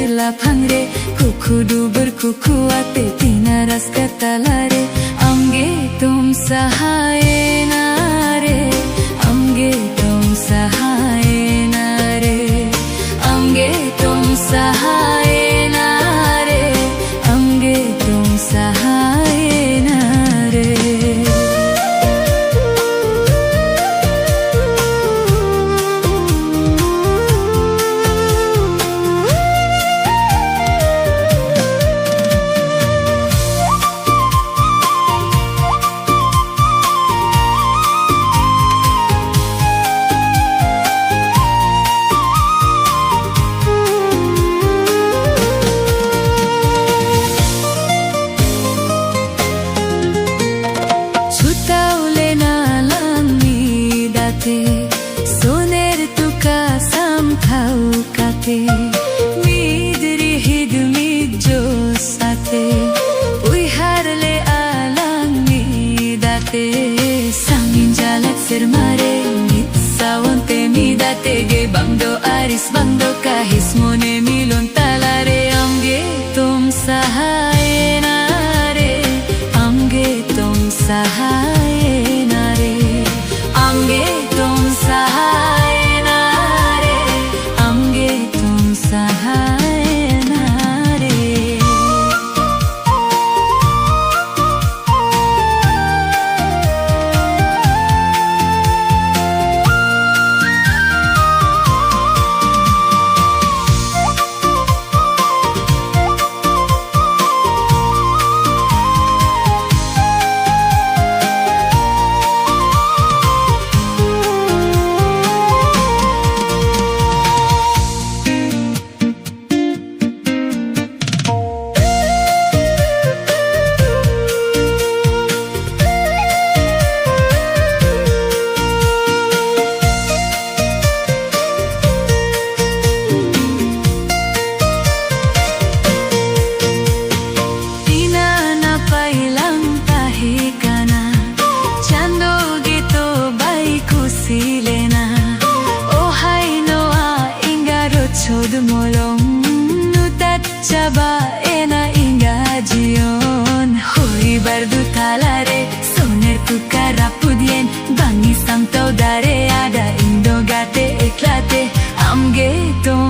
lapang re kukudu berkuku ate tinaras katalare amge tum sahayena re amge tum sahayena re amge tum sahayena re amge tum sahayena re soner tuka samthau kate midri hidmi jo sate ui harle alang midate sangin jalat firmare nitsawante midate ge bangdo aris bangdo kahis mone milon talare amge tum sahayena re amge tum sahayena re amge tum sahayena re amge tum sahayena re Chod molong nutat chaba ena inga jion hoi bardu talare soner tuka rapudien bangi samtau dare ada indo gate eklate amge tum